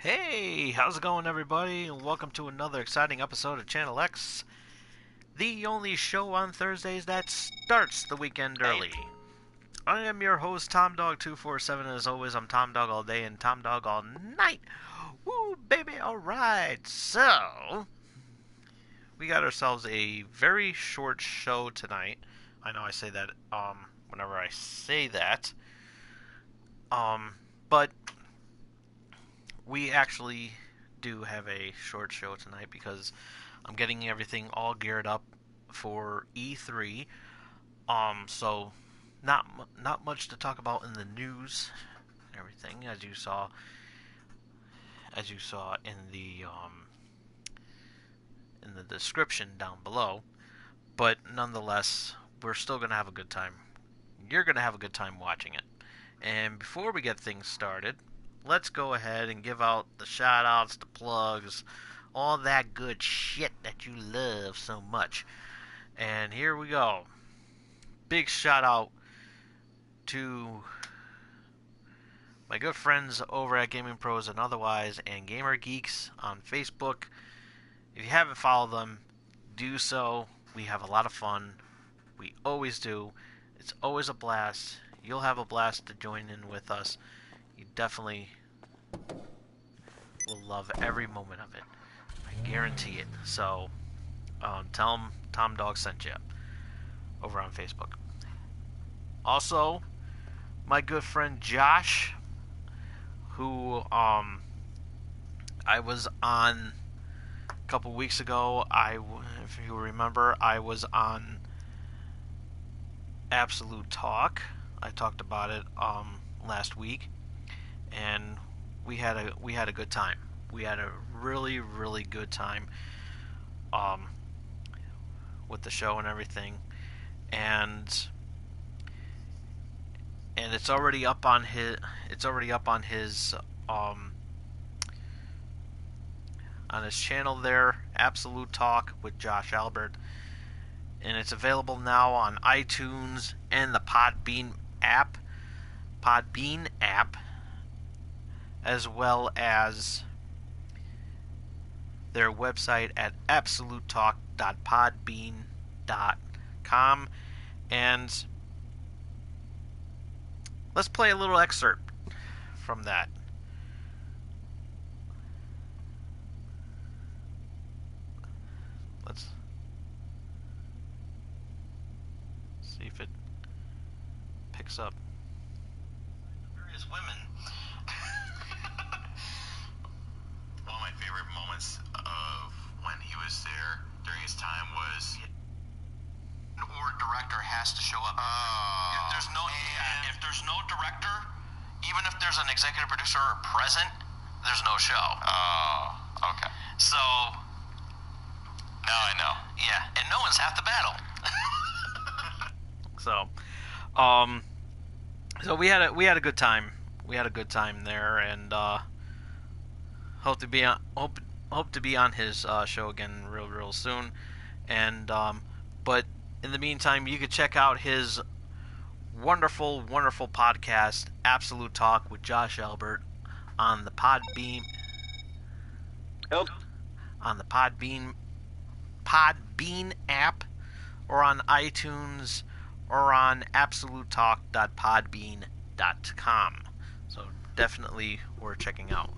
Hey, how's it going, everybody? And welcome to another exciting episode of Channel X, the only show on Thursdays that starts the weekend early. I am your host, TomDog247, and as always, I'm Tom Dog all day and Tom Dog all night. Woo, baby, alright. So, we got ourselves a very short show tonight. I know I say that, whenever I say that. But we actually do have a short show tonight because I'm getting everything all geared up for E3. So not much to talk about in the news and everything, as you saw in the description down below. But nonetheless, we're still gonna have a good time. You're gonna have a good time watching it. And before we get things started, let's go ahead and give out the shout outs, the plugs, all that good shit that you love so much. And here we go. Big shout out to my good friends over at Gaming Pros and Otherwise and Gamer Geeks on Facebook. If you haven't followed them, do so. We have a lot of fun. We always do. It's always a blast. You'll have a blast to join in with us. You definitely will love every moment of it. I guarantee it. So, tell them Tom Dog sent you over on Facebook. Also, my good friend Josh, who I was on a couple weeks ago. If you remember, I was on Absolute Talk. I talked about it last week, and we had a good time. We had a really good time with the show and everything, and it's already up on his channel there, Absolute Talk with Josh Albert, and it's available now on iTunes and the Podbean app, as well as their website at absolutetalk.podbean.com. And let's play a little excerpt from that. Let's see if it picks up. Various women. One of my favorite moments of when he was there during his time was or director has to show up. If there's no director, even if there's an executive producer present, there's no show. Oh, okay. So now I know. Yeah, and no one's half the battle. So we had a good time. We had a good time there, and hope to be on his show again real soon. And but in the meantime, you could check out his wonderful podcast, Absolute Talk with Josh Albert, on the Podbean. Nope. On the Podbean app, or on iTunes, or on absolutetalk.podbean.com. So definitely worth checking out.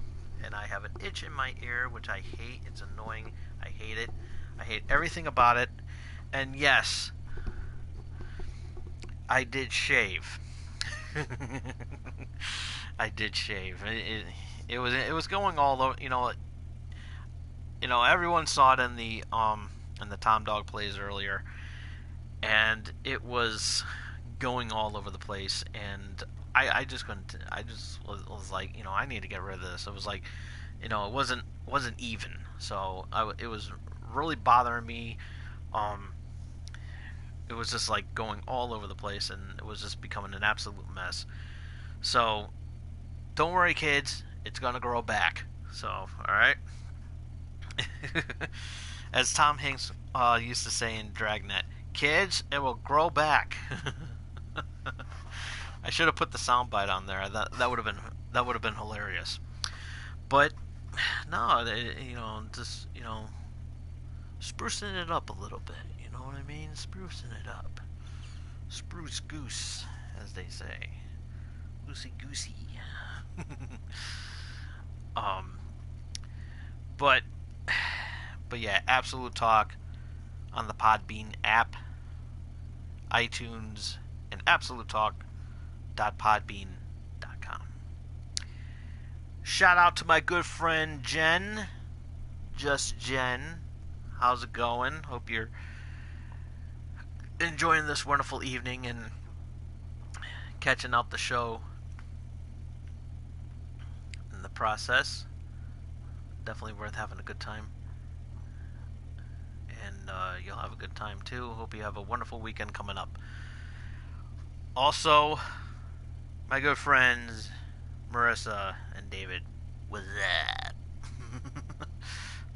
And I have an itch in my ear, which I hate. It's annoying. I hate it. I hate everything about it. And yes, I did shave. I did shave. It was going all over. Everyone saw it in the Tom Dog Plays earlier, and it was going all over the place. And I just couldn't. I just was like, I need to get rid of this. It was like, it wasn't even. So it was really bothering me. It was just like going all over the place, and it was just becoming an absolute mess. So don't worry, kids. It's gonna grow back. So, all right. As Tom Hanks used to say in Dragnet, kids, it will grow back. I should have put the soundbite on there. That would have been hilarious. But no, you know, just, you know, sprucing it up a little bit. You know what I mean? Sprucing it up. Spruce goose, as they say. Loosey goosey. um, but, but yeah, Absolute Talk on the Podbean app, iTunes, and absolutetalk.podbean.com. Shout out to my good friend Jen. Just Jen. How's it going? Hope you're enjoying this wonderful evening and catching out the show in the process. Definitely worth having a good time. And you'll have a good time too. Hope you have a wonderful weekend coming up. Also, my good friends Marissa and David. What's that?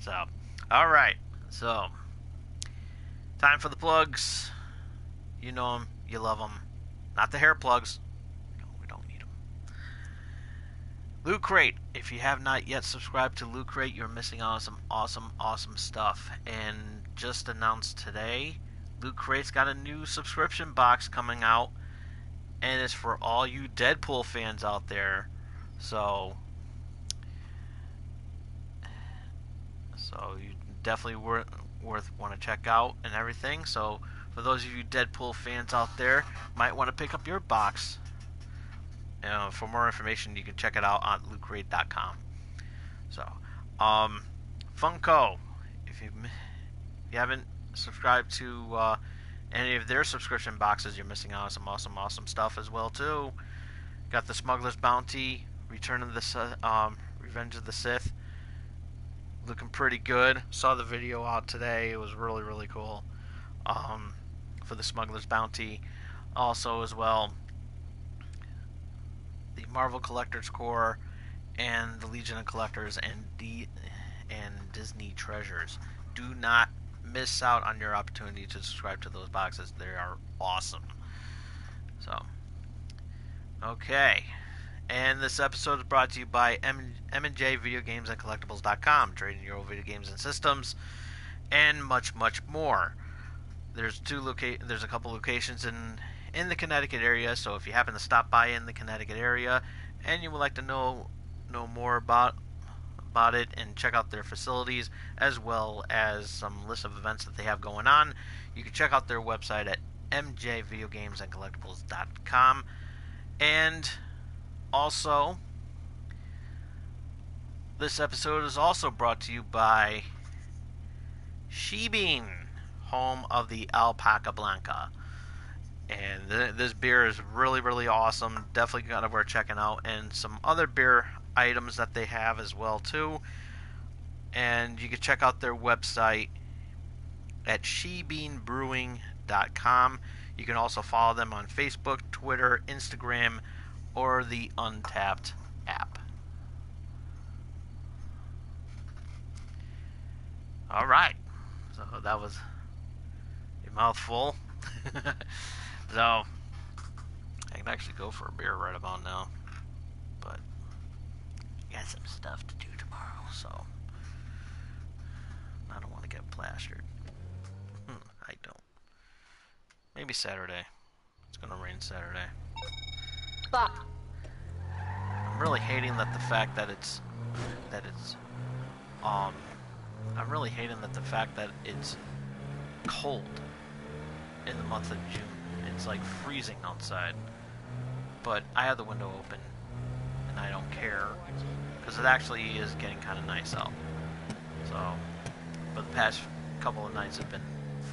So, alright. So, time for the plugs. You know them. You love them. Not the hair plugs. No, we don't need them. Loot Crate. If you have not yet subscribed to Loot Crate, you're missing out on some awesome stuff. And just announced today, Loot Crate's got a new subscription box coming out. And it's for all you Deadpool fans out there. So you definitely worth want to check out and everything. So for those of you Deadpool fans out there, might want to pick up your box. For more information, you can check it out on lootcrate.com. So, Funko, if you haven't subscribed to any of their subscription boxes, you're missing out on some awesome stuff as well too. Got the Smuggler's Bounty, Revenge of the Sith, looking pretty good. Saw the video out today. It was really cool. For the Smuggler's Bounty, also as well, the Marvel Collector's Corps and the Legion of Collectors and Disney Treasures. Do not miss out on your opportunity to subscribe to those boxes. They are awesome. So, okay. And this episode is brought to you by M&J Video Games and Collectibles.com, trading your old video games and systems, and much more. There's a couple locations in the Connecticut area, so if you happen to stop by in the Connecticut area and you would like to know more about it and check out their facilities as well as some list of events that they have going on, you can check out their website at mjvideogamesandcollectibles.com. And also, this episode is also brought to you by Shebean, home of the Alpaca Blanca. And this beer is really awesome. Definitely gotta worth checking out. And some other beer items that they have as well too. And you can check out their website at shebeanbrewing.com. You can also follow them on Facebook, Twitter, Instagram, or the Untapped app. Alright. So that was a mouthful. So, I can actually go for a beer right about now. But I got some stuff to do tomorrow, so I don't want to get plastered. I don't. Maybe Saturday. It's gonna rain Saturday. Fuck. I'm really hating that the fact that it's I'm really hating that the fact that it's cold in the month of June. It's like freezing outside, but I have the window open and I don't care because it actually is getting kind of nice out. So, but the past couple of nights have been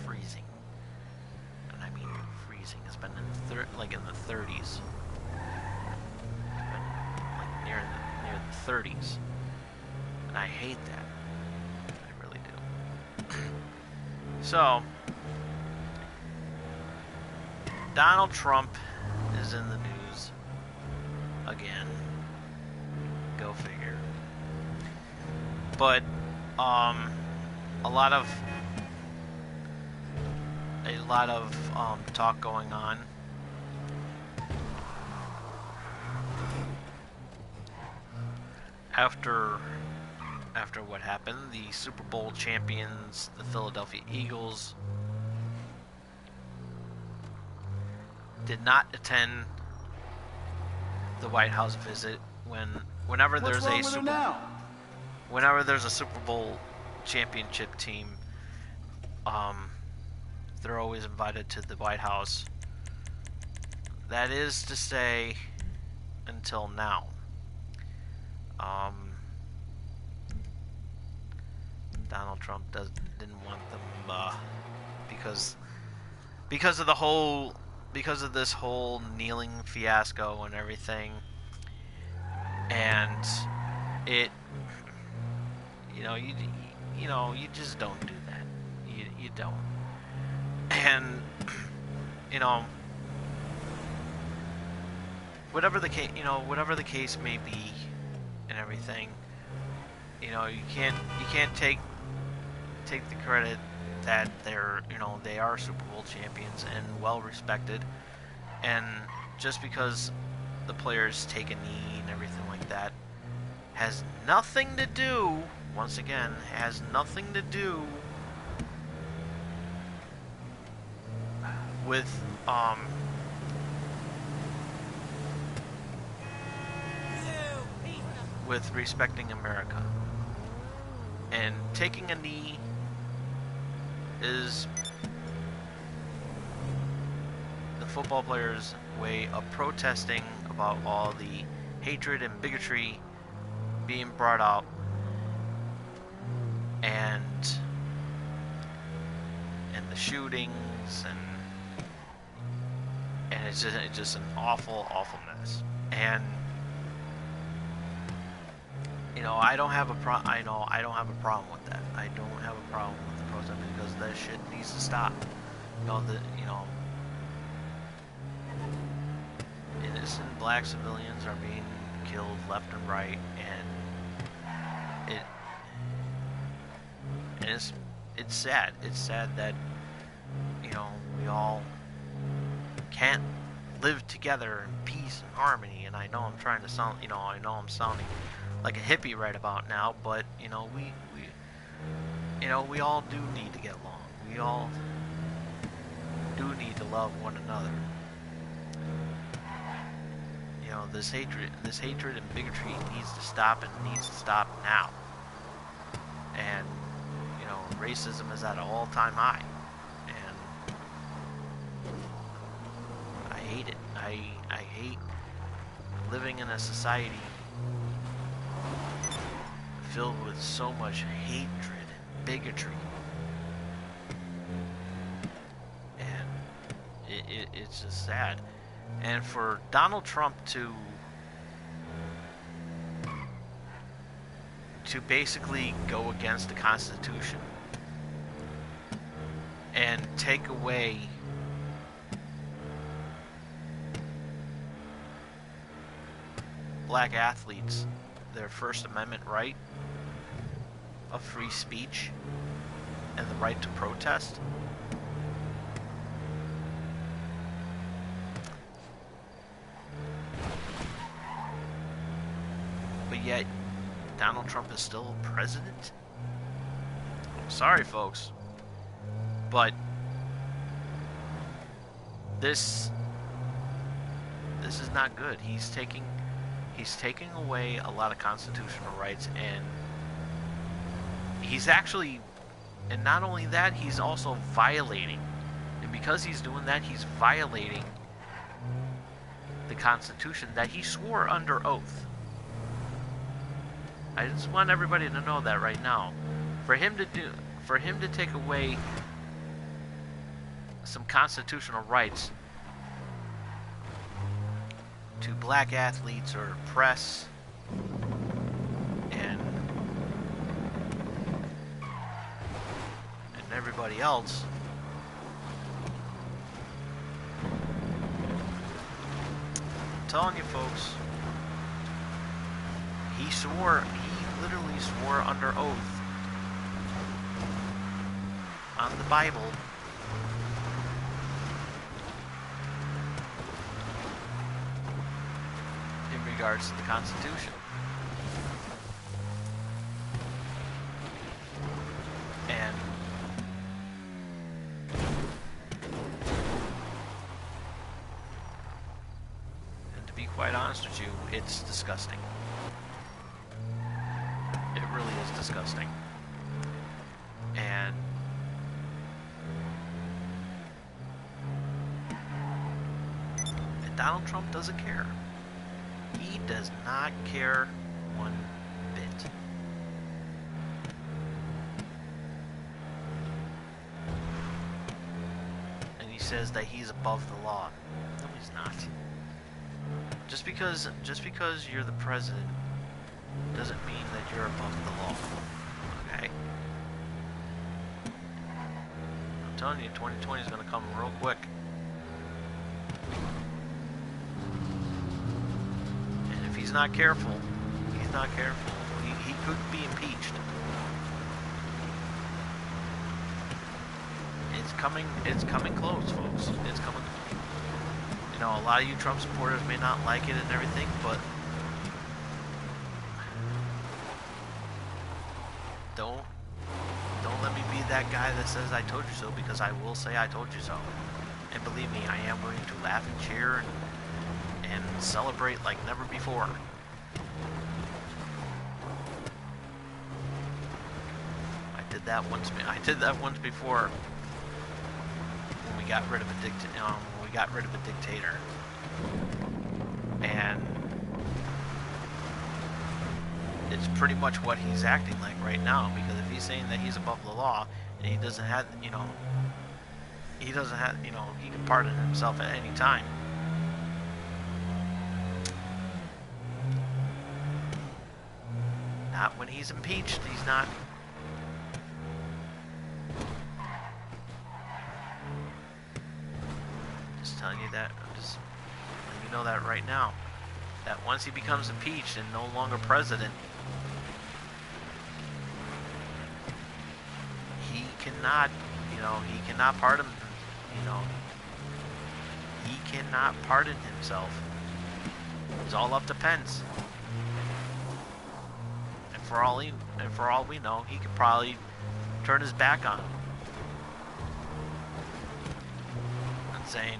freezing, and I mean freezing. It's been in the 30s. It's been like near the 30s, and I hate that. I really do. So, Donald Trump is in the news again. Go figure. But a lot of talk going on. After after what happened. The Super Bowl champions, the Philadelphia Eagles, did not attend the White House visit whenever there's a Super Bowl championship team, they're always invited to the White House. That is to say, until now. Donald Trump didn't want them because of this whole kneeling fiasco and everything, and it, you just don't do that. You don't. And whatever the case may be, and everything, you can't take the credit that they are Super Bowl champions and well respected, and just because the players take a knee and everything like that has nothing to do, once again, has nothing to do with respecting America. And taking a knee is the football players' way of protesting about all the hatred and bigotry being brought up, and the shootings, and it's just an awful mess. And I don't have a problem with that. I don't have a problem with the protest, because that shit needs to stop. Innocent black civilians are being killed left and right, and it's sad. It's sad that we all can't live together in peace and harmony. And I know I'm trying to sound, I know I'm sounding like a hippie right about now, but we all do need to get along. We all do need to love one another. This hatred and bigotry needs to stop, and needs to stop now. And racism is at an all-time high, and I hate it. I hate living in a society filled with so much hatred and bigotry, and it's just sad. And for Donald Trump to basically go against the Constitution and take away black athletes their First Amendment right of free speech and the right to protest, but yet Donald Trump is still president? I'm sorry, folks, but this is not good. He's taking away a lot of constitutional rights, and he's actually, and not only that, he's also violating, and because he's doing that, he's violating the Constitution that he swore under oath. I just want everybody to know that right now. For him to take away some constitutional rights to black athletes or press and everybody else, I'm telling you, folks, he literally swore under oath on the Bible in regards to the Constitution. quite honest with you, it's disgusting. It really is disgusting. And Donald Trump doesn't care. He does not care one bit. And he says that he's above the law. No, he's not. Just because you're the president doesn't mean that you're above the law. Okay? I'm telling you, 2020 is going to come real quick. And if he's not careful, he could be impeached. It's coming close, folks. It's coming. You know, a lot of you Trump supporters may not like it and everything, but don't let me be that guy that says I told you so, because I will say I told you so. And believe me, I am willing to laugh and cheer and celebrate like never before. I did that once before when we got rid of a dictator. And it's pretty much what he's acting like right now, because if he's saying that he's above the law and he doesn't have, he can pardon himself at any time. Not when he's impeached, he's not. Just telling you that, I'm just letting you know that right now. That once he becomes impeached and no longer president, he cannot pardon, he cannot pardon himself. It's all up to Pence. And for all we know, he could probably turn his back on him. And saying,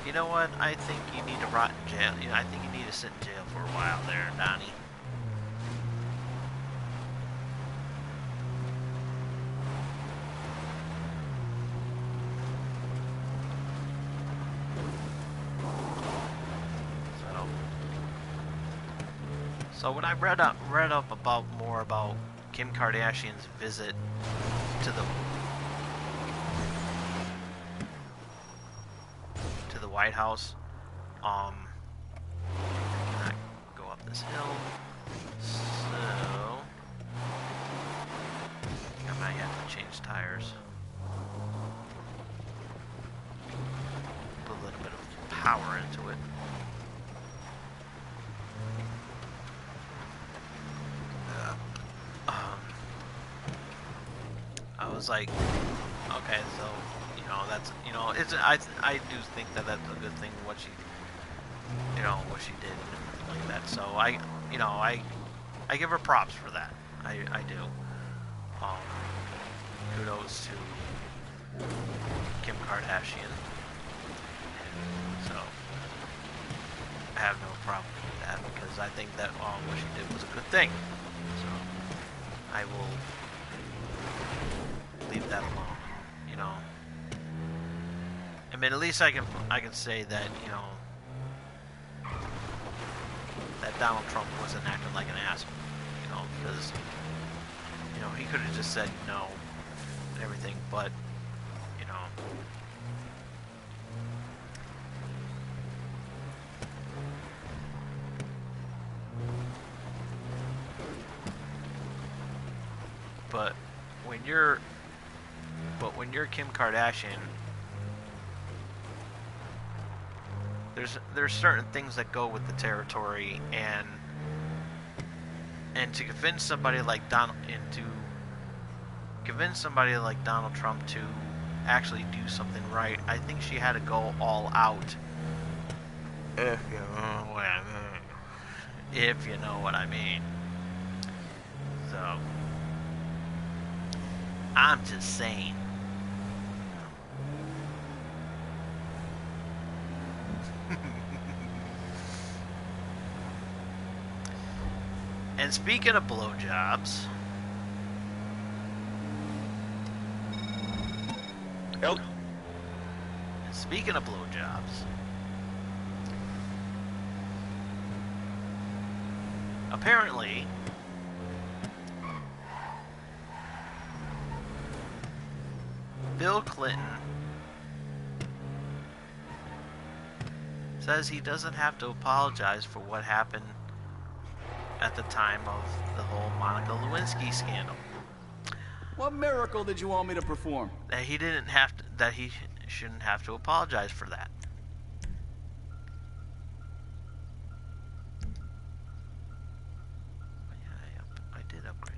you know what, I think you need to rot in jail. I think you need to sit in jail for a while there, Donnie. So when I read up about more about Kim Kardashian's visit to the White House, can I go up this hill? So I might have to change tires. Put a little bit of power into it. I was like, okay, so that's it's I do think that that's a good thing what she did and everything like that. So I give her props for that. I do. Kudos to Kim Kardashian. So I have no problem with that, because I think that what she did was a good thing. So I will leave that alone. I mean, at least I can say that that Donald Trump wasn't acting like an asshole, because he could have just said no and everything, but but when you're Kim Kardashian, there's certain things that go with the territory, and to convince somebody like Donald Trump to actually do something right, I think she had to go all out. If you know what I mean. So I'm just saying. And speaking of blowjobs, Help. speaking of blowjobs, apparently Bill Clinton says he doesn't have to apologize for what happened at the time of the whole Monica Lewinsky scandal. What miracle did you want me to perform? That he didn't have to, that he shouldn't have to apologize for that. Yeah, I did upgrade.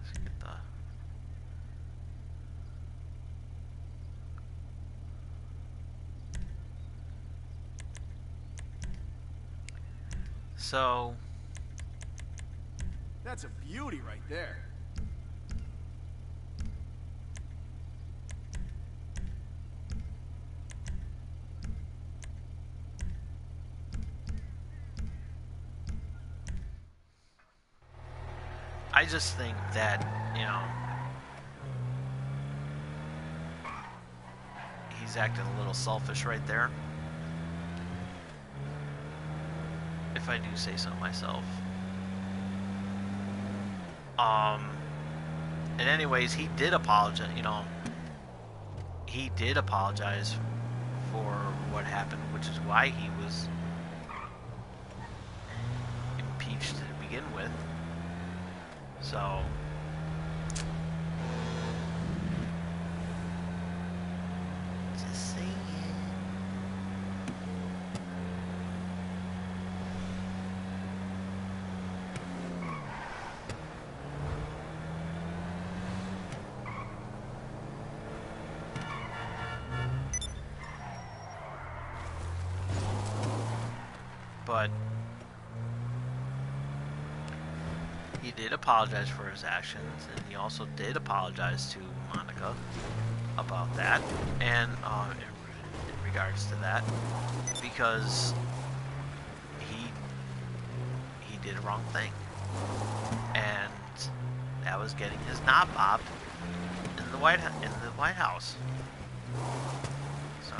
Let's get the. So, That's a beauty right there. I just think that, you know, he's acting a little selfish right there. If I do say so myself. And anyways, he did apologize, you know, he did apologize for what happened, which is why he was impeached to begin with. So, just saying. But he did apologize for his actions, and he also did apologize to Monica about that, and in regards to that, because he did a wrong thing, and that was getting his knob bobbed in the White House. So.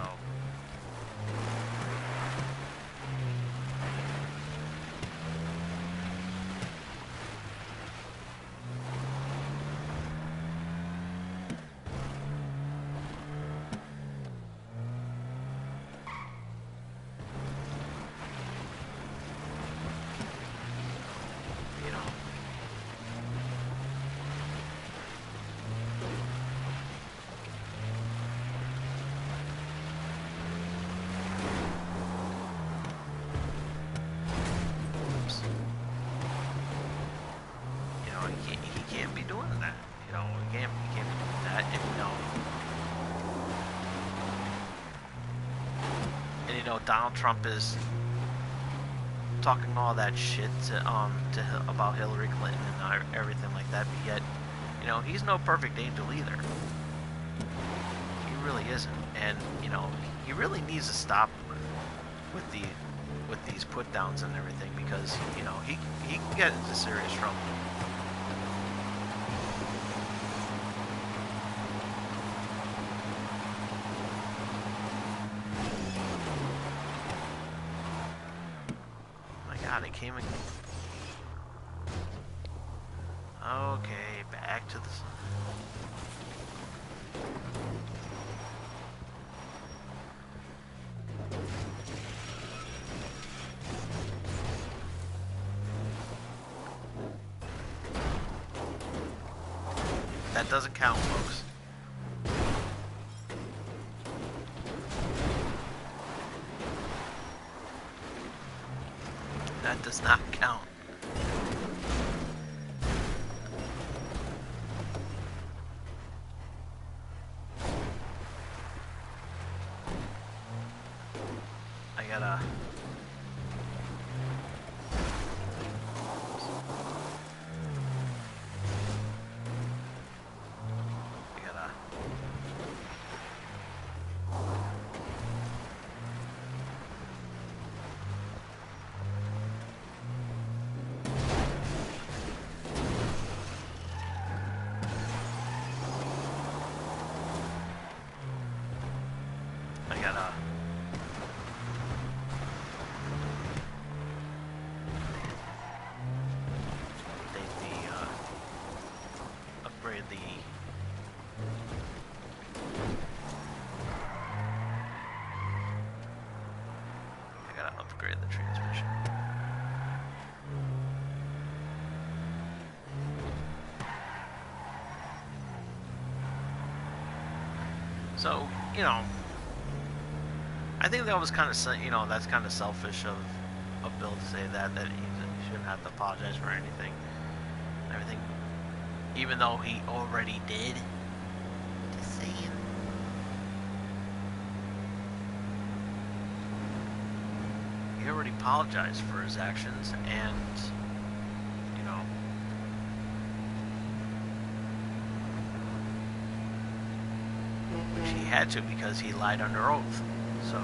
He can't be doing that. You know, he can't be doing that. And you know, Donald Trump is talking all that shit about Hillary Clinton and everything like that. But yet, you know, he's no perfect angel either. He really isn't. And you know, he really needs to stop with these put downs and everything, because you know he can get into serious trouble. God, it came again. Okay, back to the sun. That doesn't count, folks. That does not count. gotta... upgrade the... I gotta upgrade the transmission. So, you know, I think that was kind of, you know, that's kind of selfish of Bill to say that he shouldn't have to apologize for anything. Everything, even though he already did. Just saying. He already apologized for his actions, and, you know, which he had to because he lied under oath. So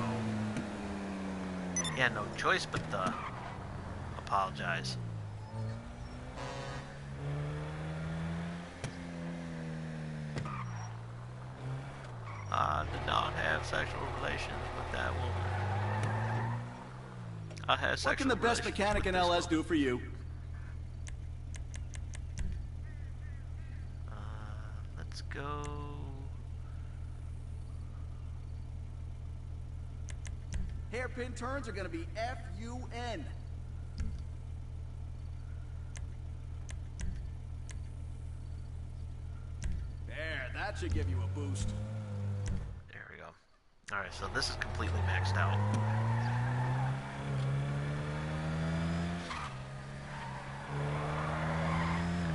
he had no choice but to apologize. I did not have sexual relations with that woman. I had sexual What can the best relations mechanic with in this LS do for you? Let's go. Hairpin turns are gonna be F-U-N. There, that should give you a boost. There we go. Alright, so this is completely maxed out.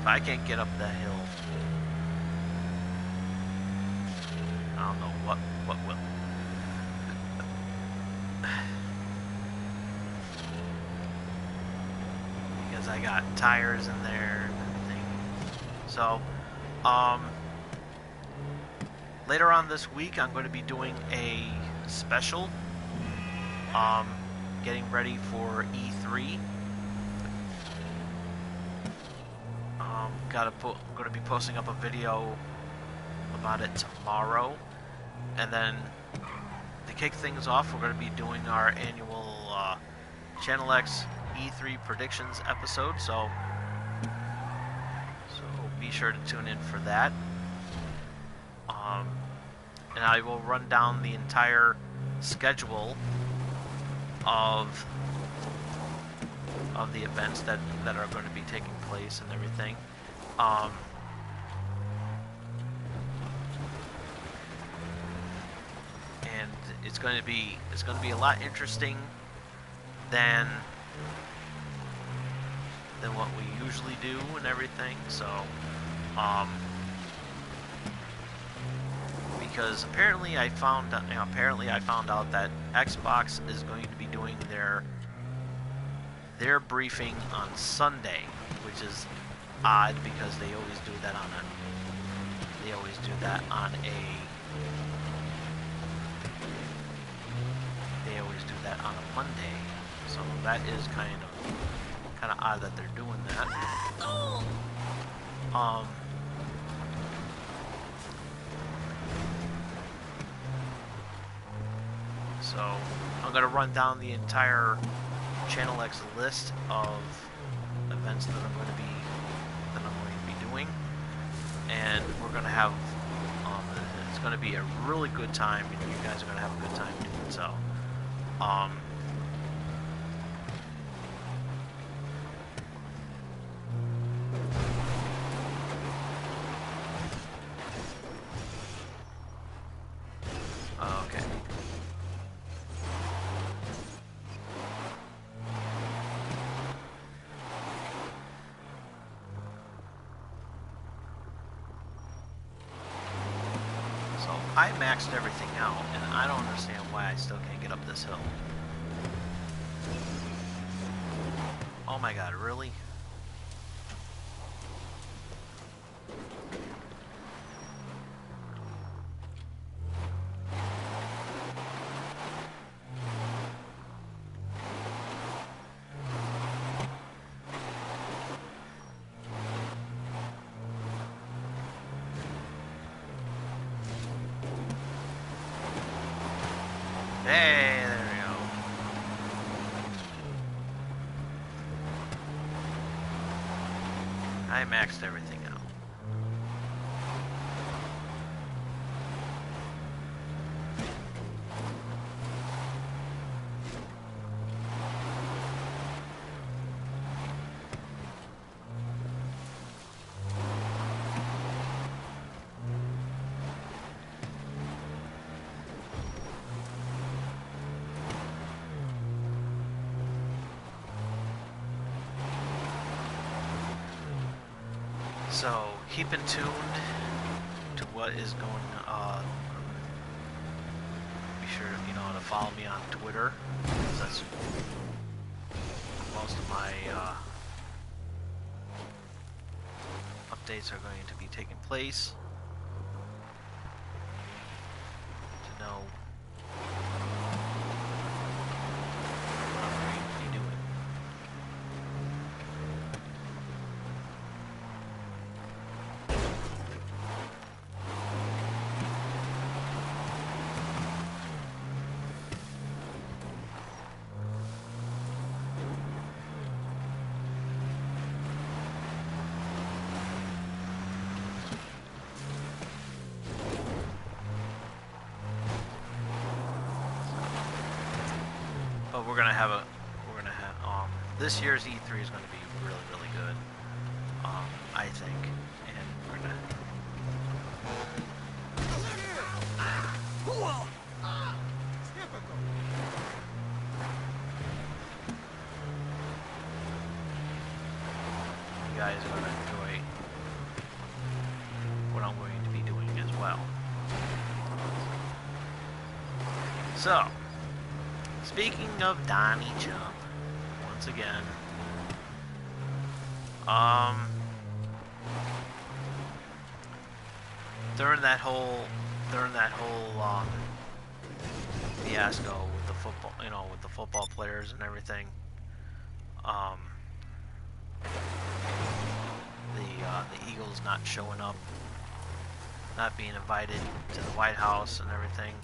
If I can't get up that hill, I don't know what will. Because I got tires in there and everything. So, later on this week, I'm going to be doing a special, getting ready for E3. I'm going to be posting up a video about it tomorrow, and then to kick things off, we're going to be doing our annual Channel X E3 predictions episode. So be sure to tune in for that. And I will run down the entire schedule of the events that are going to be taking place and everything. And it's going to be a lot interesting than what we usually do and everything. So, because apparently I found out that Xbox is going to be doing their briefing on Sunday, which is odd because they always do that on a Monday. So that is kind of odd that they're doing that. So I'm gonna run down the entire Channel X list of events that I'm going to be doing, and we're gonna have it's gonna be a really good time, and you guys are gonna have a good time doing so. Okay. So I maxed everything out, and I don't understand why I still can't get up this hill. Oh my god, really? Hey, there we go. I maxed everything out. So, keep in tuned to what is going on. Be sure to follow me on Twitter, because that's most of my updates are going to be taking place. To know what I'm going to be doing. But we're gonna have this year's E3 is gonna be really, really good. I think, and we're gonna. You guys are gonna enjoy what I'm going to be doing as well. So, speaking of Donnie Jump, once again, during that whole fiasco with the football, with the football players and everything, the Eagles not showing up, not being invited to the White House and everything,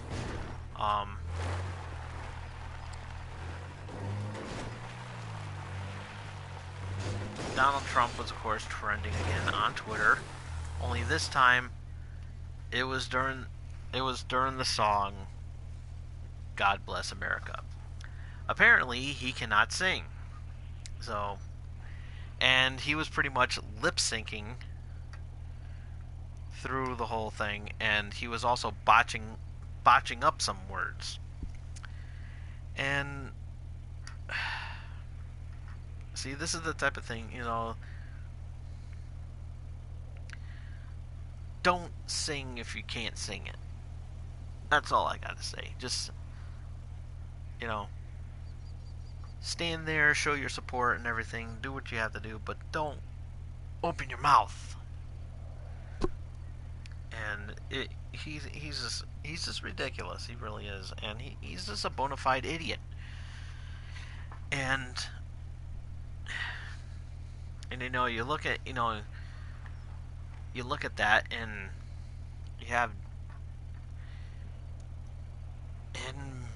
Donald Trump was, of course, trending again on Twitter. Only this time, it was during the song "God Bless America." Apparently, he cannot sing, and he was pretty much lip syncing through the whole thing, and he was also botching up some words. And see, this is the type of thing, don't sing if you can't sing it. That's all I gotta say. Just, stand there, show your support and everything, do what you have to do, but don't open your mouth. And he's just ridiculous. He really is, and he's just a bona fide idiot. And you look at that, and you have, and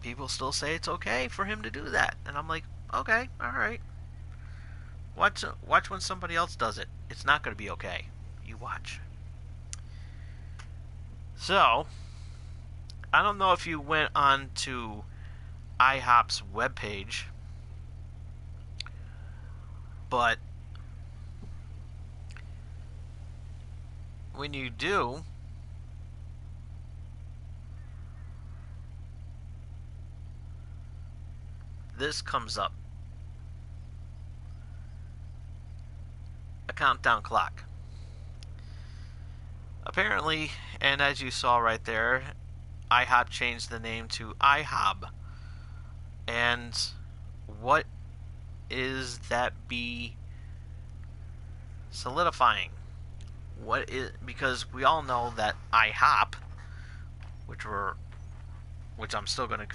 people still say it's okay for him to do that, and I'm like, okay, all right. Watch when somebody else does it. It's not going to be okay. You watch. So, I don't know if you went on to IHOP's webpage, but when you do, this comes up. A countdown clock. Apparently, and as you saw right there, IHOP changed the name to IHOB. And what is that bee solidifying? What is, because we all know that IHOP, which I'm still going to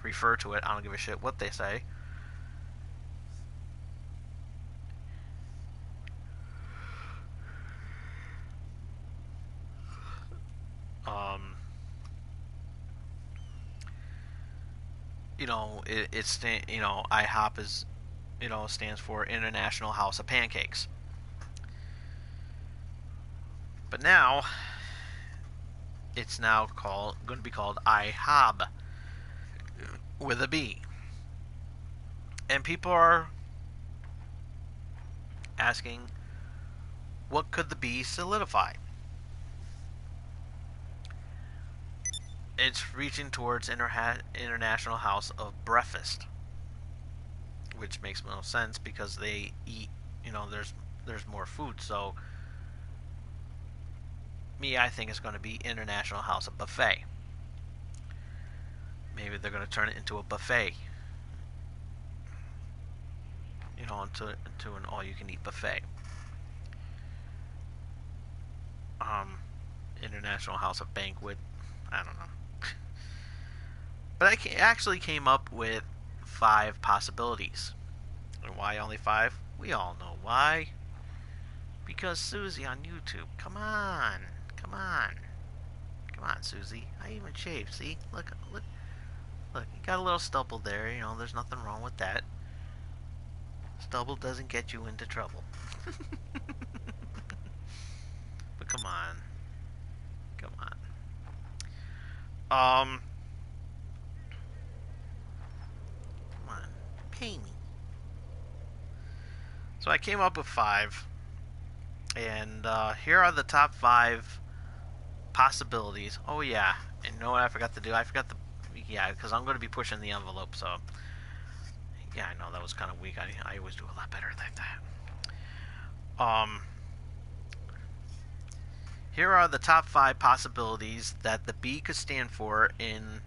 refer to it. I don't give a shit what they say. Um, IHOP is, stands for International House of Pancakes. But now it's now going to be called IHOB with a B. And people are asking, what could the B solidify? It's reaching towards International House of Breakfast, which makes no sense because they eat. There's more food. So I think it's going to be International House of Buffet. Maybe they're going to turn it into a buffet. Into an all-you-can-eat buffet. International House of Banquet. I don't know. But I actually came up with 5 possibilities. And why only 5? We all know why. Because Susie on YouTube. Come on. Come on. Come on, Susie. I even shaved. See? Look. Look, you got a little stubble there. There's nothing wrong with that. Stubble doesn't get you into trouble. But come on. Come on. Come on. Pay me. So I came up with 5. And here are the top 5 possibilities. Oh, yeah. And you know what I forgot to do? Because I'm going to be pushing the envelope, so... Yeah, I know that was kind of weak. I always do a lot better than that. Here are the top 5 possibilities that the B could stand for in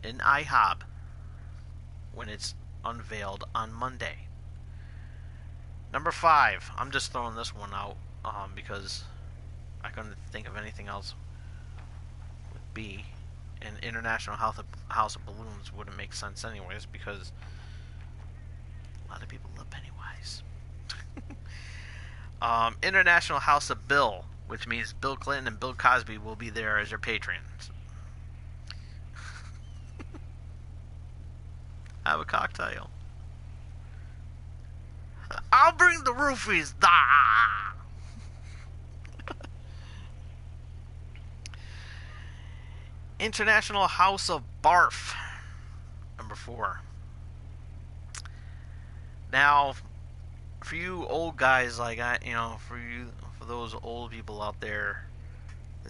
IHOB when it's unveiled on Monday. Number 5. I'm just throwing this one out because I couldn't think of anything else with B. And International House of Balloons wouldn't make sense anyways because a lot of people love Pennywise. International House of Bill, which means Bill Clinton and Bill Cosby will be there as your patrons. Have a cocktail. I'll bring the roofies. Da! International House of Barf. Number 4. Now, for you old guys like for those old people out there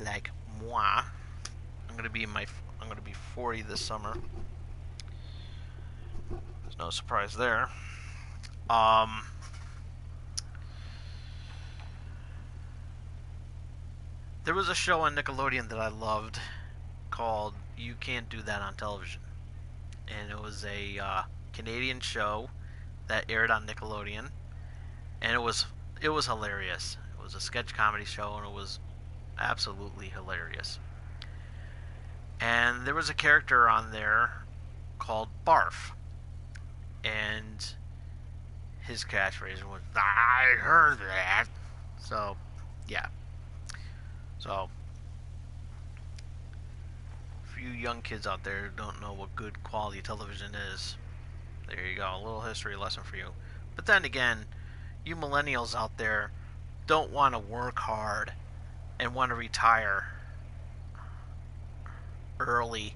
like moi, I'm gonna be 40 this summer. There's no surprise there. There was a show on Nickelodeon that I loved called You Can't Do That on Television. And it was a Canadian show that aired on Nickelodeon. And it was hilarious. It was a sketch comedy show and it was absolutely hilarious. And there was a character on there called Barf. And his catchphrase was, I heard that. So, yeah. So, for you young kids out there who don't know what good quality television is, there you go, a little history lesson for you. But then again, you millennials out there don't want to work hard and want to retire early.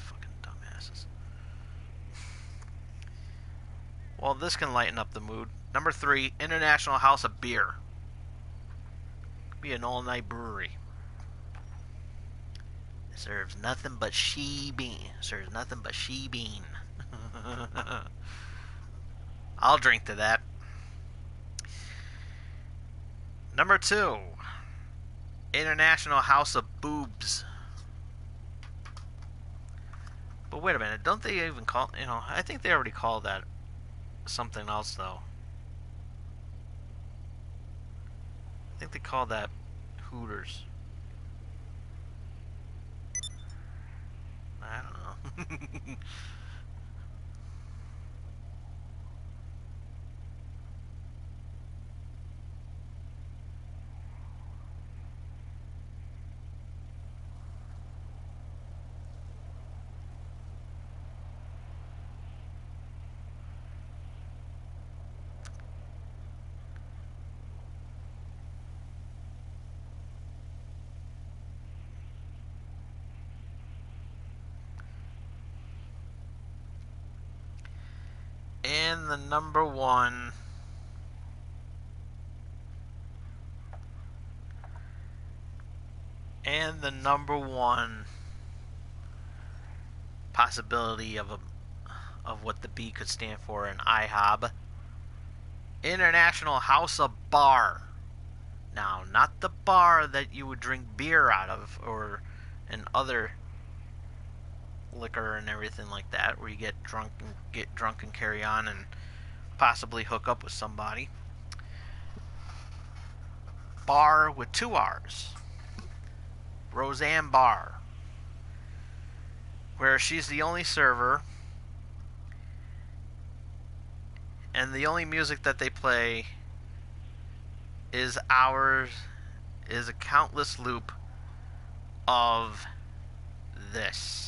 Fucking dumbasses. Well, this can lighten up the mood. Number 3, International House of Beer. Be an all-night brewery. It serves nothing but she bean. I'll drink to that. Number 2, International House of Boobs. But wait a minute, don't they even call, I think they already call that something else though. I think they call that Hooters. I don't know. And the number one possibility of what the B could stand for in IHOB, International House of Bar. Now, not the bar that you would drink beer out of, or and other liquor and everything like that, where you get drunk and carry on and possibly hook up with somebody. Bar with 2 R's. Roseanne Barr, where she's the only server, and the only music that they play is a countless loop of this.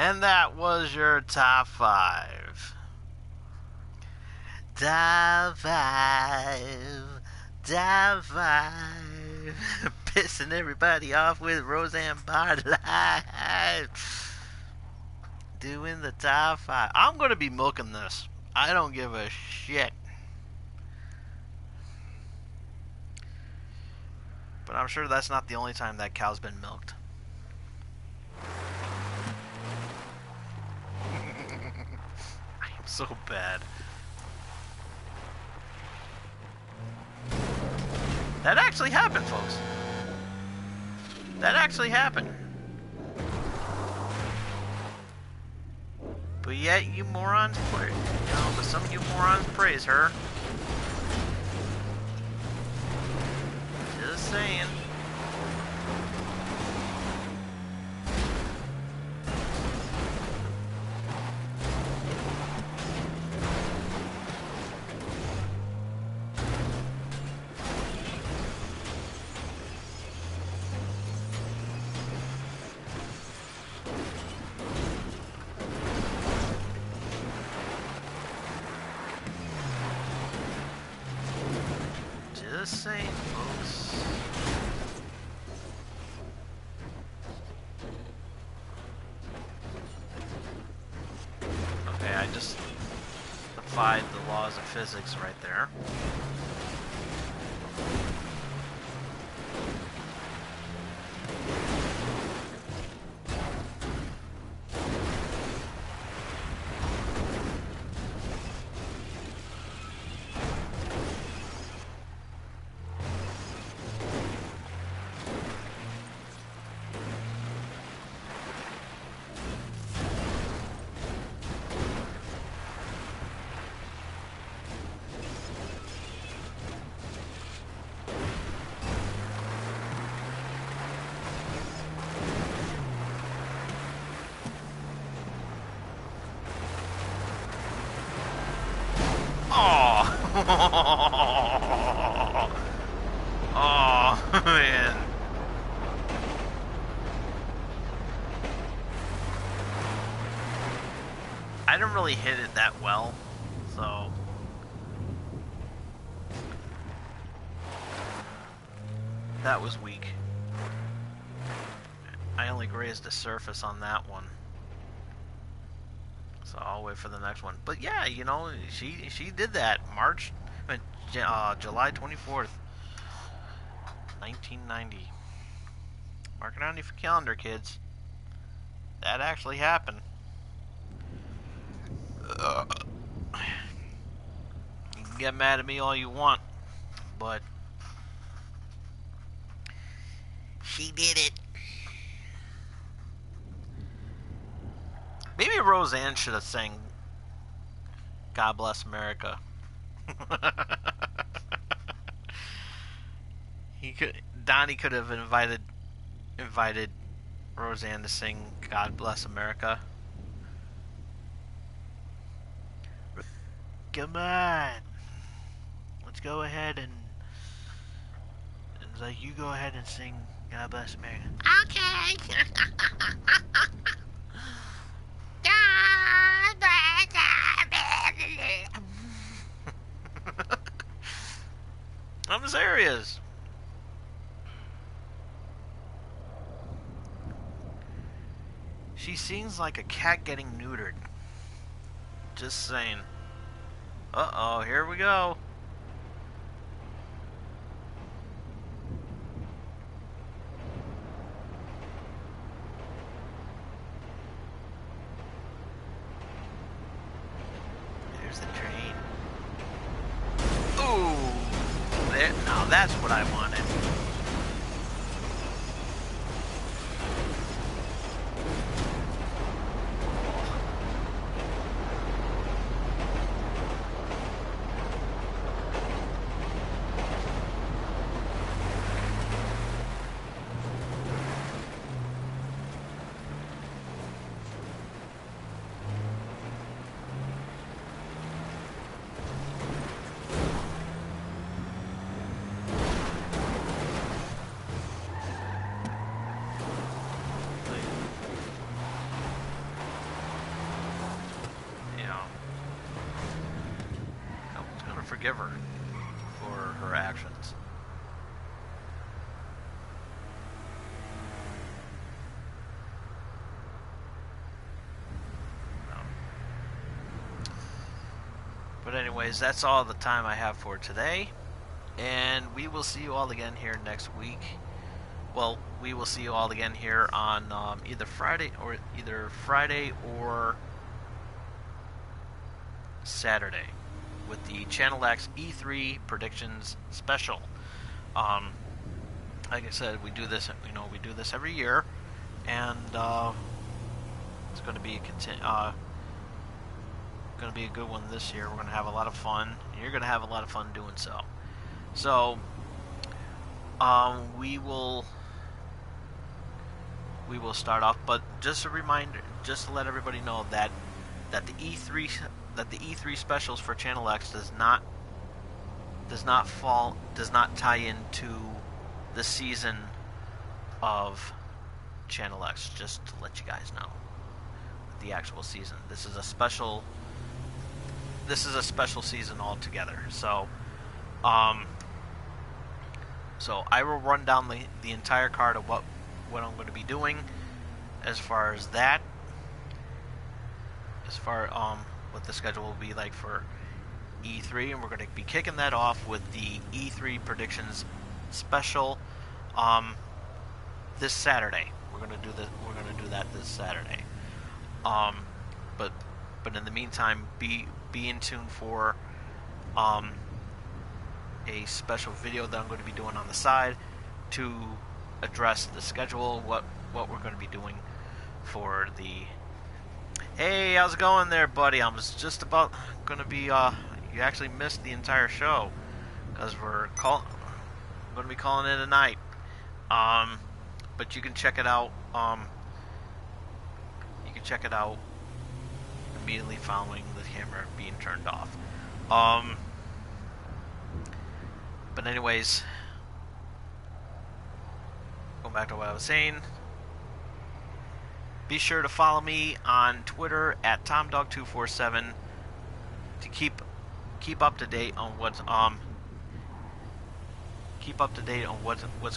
And that was your top 5. Top 5. Top 5. Pissing everybody off with Roseanne Barr live. Doing the top 5. I'm going to be milking this. I don't give a shit. But I'm sure that's not the only time that cow's been milked. I am so bad. That actually happened, folks. That actually happened. But yet you morons praise, but some of you morons praise her. Just saying. Just saying, folks. Okay, I just defied the laws of physics right there. Oh, man. I didn't really hit it that well, so... That was weak. I only grazed the surface on that one. So I'll wait for the next one. But yeah, you know, she did that. July 24th, 1990. Mark it on your calendar, kids. That actually happened. You can get mad at me all you want, but she did it. Maybe Roseanne should have sang God Bless America. Donnie could have invited Roseanne to sing God Bless America. Come on. Let's go ahead and it's like, you go ahead and sing God Bless America. Okay. I'm serious. She sings like a cat getting neutered. Just saying. Uh-oh, here we go. There's the train. Ooh! Now that's what I wanted. Forgive her for her actions. No. But anyways, that's all the time I have for today, and we will see you all again here next week. Well, we will see you all again here on either Friday or Saturday with the Channel X E3 predictions special. Like I said, we do this. We do this every year, and it's going to be a good one this year. We're going to have a lot of fun. And you're going to have a lot of fun doing so. So, we will start off. But just a reminder, just to let everybody know that the E3 specials for Channel X does not tie into the season of Channel X. Just to let you guys know, the actual season. This is a special season altogether. So, so I will run down the entire card of what I'm going to be doing as far as that. As far what the schedule will be like for E3, and we're going to be kicking that off with the E3 predictions special this Saturday. We're going to do that this Saturday. But in the meantime, be in tune for a special video that I'm going to be doing on the side to address the schedule, what we're going to be doing for the... Hey, how's it going there, buddy? I was just about going to be, you actually missed the entire show, because we're going to be calling it a night. But you can check it out, immediately following the camera being turned off. But anyways, going back to what I was saying. Be sure to follow me on Twitter at TomDog247 to keep up to date on what's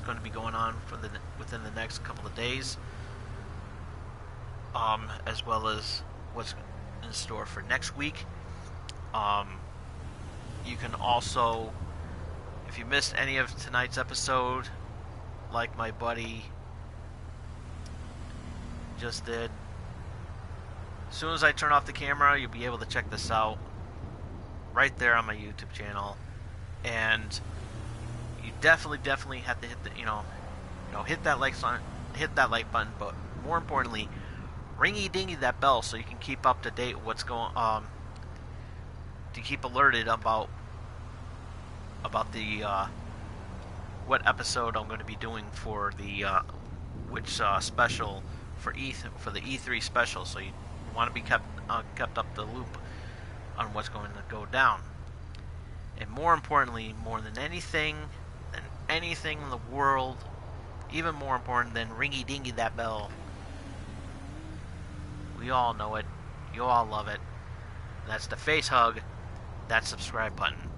going to be going on within the next couple of days, as well as what's in store for next week. You can also, if you missed any of tonight's episode, like my buddy just did, as soon as I turn off the camera, you'll be able to check this out right there on my YouTube channel. And you definitely have to hit the hit that like button, but more importantly, ringy dingy that bell so you can keep up to date with what's going to keep alerted about the what episode I'm going to be doing for the special for the E3 special. So you want to be kept up the loop on what's going to go down. And more importantly, more than anything in the world, even more important than ringy dingy that bell, we all know it, you all love it, that's the face hug, that subscribe button.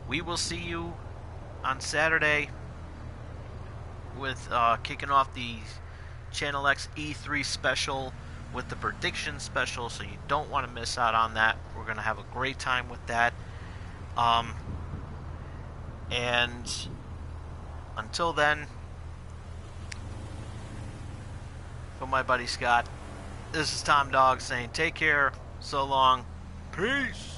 We will see you on Saturday with kicking off the Channel X E3 special with the prediction special, so you don't want to miss out on that. We're going to have a great time with that. And until then, for my buddy Scott, this is Tom Dog saying take care, so long, peace.